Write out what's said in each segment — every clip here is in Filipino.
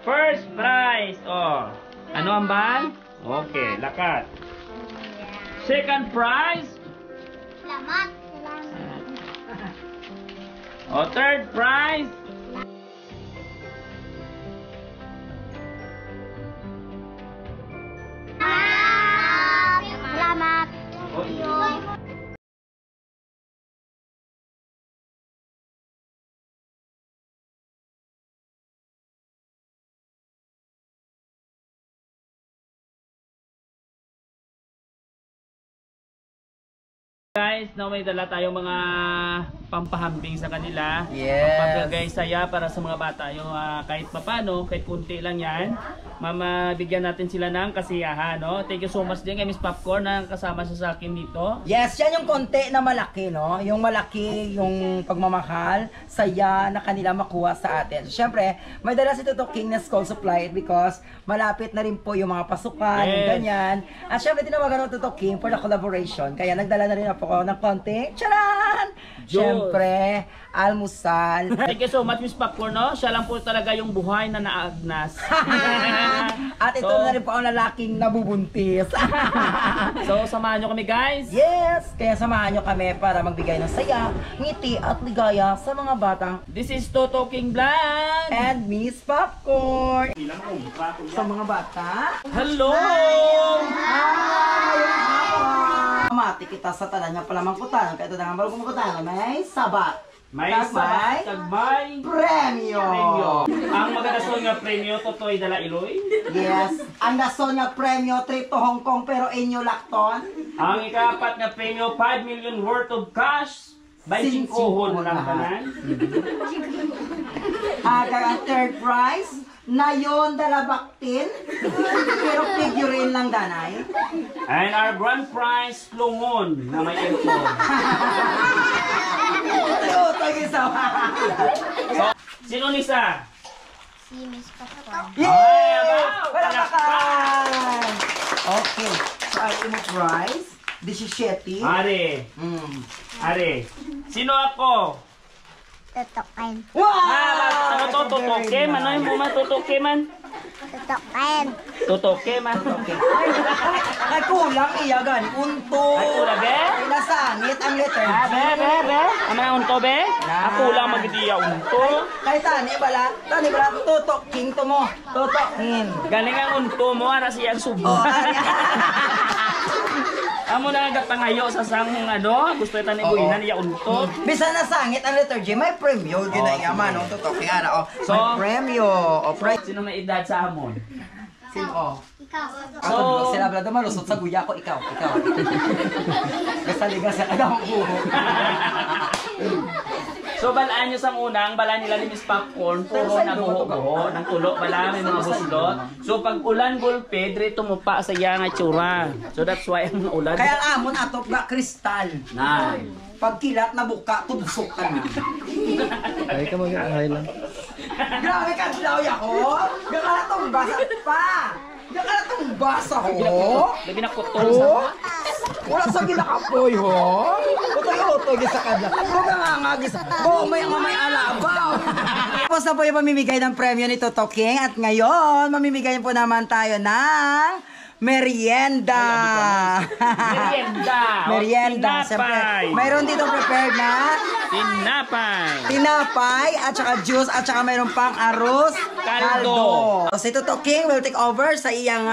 First prize. Oh. Ano ang ban? Okay, lakat. Second prize. Salamat. Oh, third prize. Salamat. Guys, now may dala tayong mga pampahambing sa kanila. Yes. Pampagagay saya para sa mga bata. Yung kahit papano, kahit kunti lang yan, mamabigyan natin sila ng kasiyahan. No? Thank you so much din kay Miss Popcorn na kasama siya sa akin dito. Yes, yan yung konti na malaki, no? Yung malaki, yung pagmamahal, saya na kanila makuha sa atin. So, syempre, may dala si Toto King na school supply because malapit na rin po yung mga pasukan, Yes. ganyan. At syempre, tinawagan ng Toto King for the collaboration. Kaya nagdala na rin ako ng konti. Charan! Diyos. Syempre, almusal. Thank you so much Miss Popcorn. No? Siya lang po talaga yung buhay na naagnas. At ito na rin po ang lalaking nabubuntis. So, samahan nyo kami guys. Yes! Kaya samahan nyo kami para magbigay ng saya, ngiti at ligaya sa mga batang This is Toto King Vlog. and Miss Popcorn. Sa mga bata. Hello! Mati kita sa tanan nga pala mangkutan. Kaya ito na nga bago kumukutan. May sabat. May Kag sabat, kagbay, premyo. premyo. Ang magandasol nga premyo, Totoy Dala Iloy. Yes. Ang dason nga premyo, trip to Hong Kong pero inyo lakton. Ang ikapat nga premyo, 5 million worth of cash. By Singkuhon 5 lang lahat. tanan. Kaya ang third prize, na yon dalabaktin. Pero figurine lang danay. And our grand prize, Lungon, na may aircon. Ito, isa. So, sino Lisa? Si Miss Popcorn. Yay! Palakpakan! Okay. So, ang imong prize, 17. Are, are. Sino ako? Tutukin. Wow! Ano to, tutoke man? Ano yung muma, tutoke man? Tutukin. Tutoke man. Ay, kulang iya gani. Unto. Ay, kulang, be? Ay, nasangit ang letter G. Be? Ano yung unto, be? Ako lang magdiya unto. Kay tani bala, tutok king to mo. Tutokin. Galing ang unto mo, ara siyang subo. Oh, ari. Amo na nagapangayo sa sang ano, gusto ita ni Buinan iya unto. Bisa nasangit ang letter G, may premyo. Yun na yaman, no? Tutokin, ara. Oh. So, May premyo. O, prize. Sino may edad sa amon? Sino? Oh. Ikaw. So, sila blado malusot sa guya ko, ikaw. Gasaliga sa kadang buho. So balaan nyo sa unang, balaan nila ni Miss Popcorn, puro na buho-buho, ng tulo pala, may mga buslot. So pag ulan gulpe, dire tumupa sa iya nga tsura. So that's why ang ulan. Kaya ang amon atop na kristal. Na. Pag kilat na buka, tubusok ka na. Ay ka mag-aangay lang. Grabe ka, Dilaw ako. Gaka na tong basa pa. Gaka na tong basa ho. Labi na kutol Oh. sa... Wala sa ginakapoy ho. Utog-utog sa kadla. Huwag nga nga gisa. Oh, may alabaw. Tapos na po yung mamimigay ng premyo ni Toto King. At ngayon, mamimigay po naman tayo ng merienda. Merienda. Merienda. Tinapay. Siyempre, mayroon dito prepared na Tinapay. tinapay at saka juice at saka mayroon pang arroz Kaldo. So si Toto King will take over sa iyang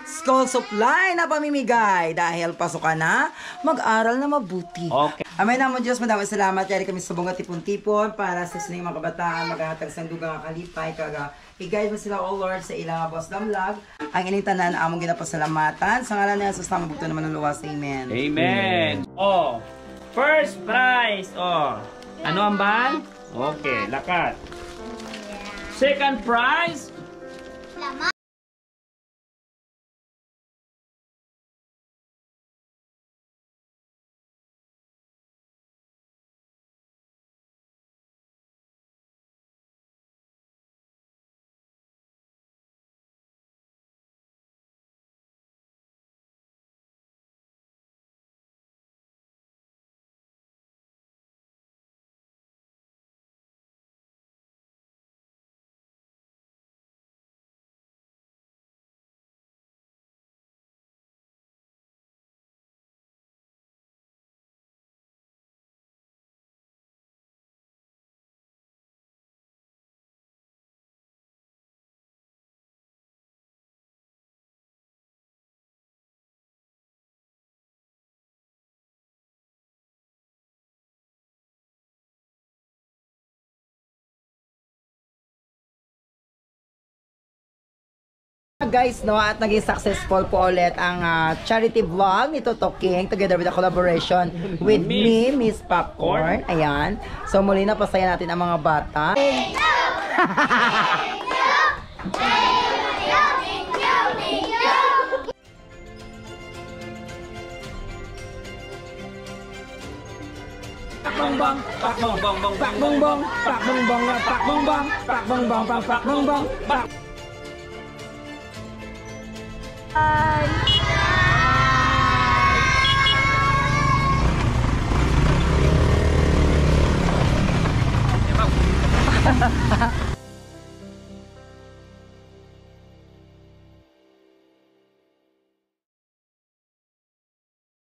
school supply na pamimigay dahil pasukan na mag-aral na mabuti. Okay. Amay namon Diyos, madaming salamat. Yari kami sa bunga tipon-tipon para sa sining mga kabataan maghatag sa dugang kalipay kaga i-guide mo sila all Lord sa ilang boss damlag. Ang ining tanan among ginapasalamatan sa ngalan ni Jesus na mabugto naman ng luwas. Amen. Amen. Oh, first prize. Oh, ano ang ban? Okay, lakat. Second prize. Salamat. Guys, no, at naging successful po ulit ang charity vlog ni Totoking together with a collaboration with me, Miss Popcorn. Ayan. So muli na pasaya natin ang mga bata. Pakbongbong, pakbongbong, pakbongbong, pakbongbong, pakbongbong, pakbongbong, pakbongbong, pak. Bye.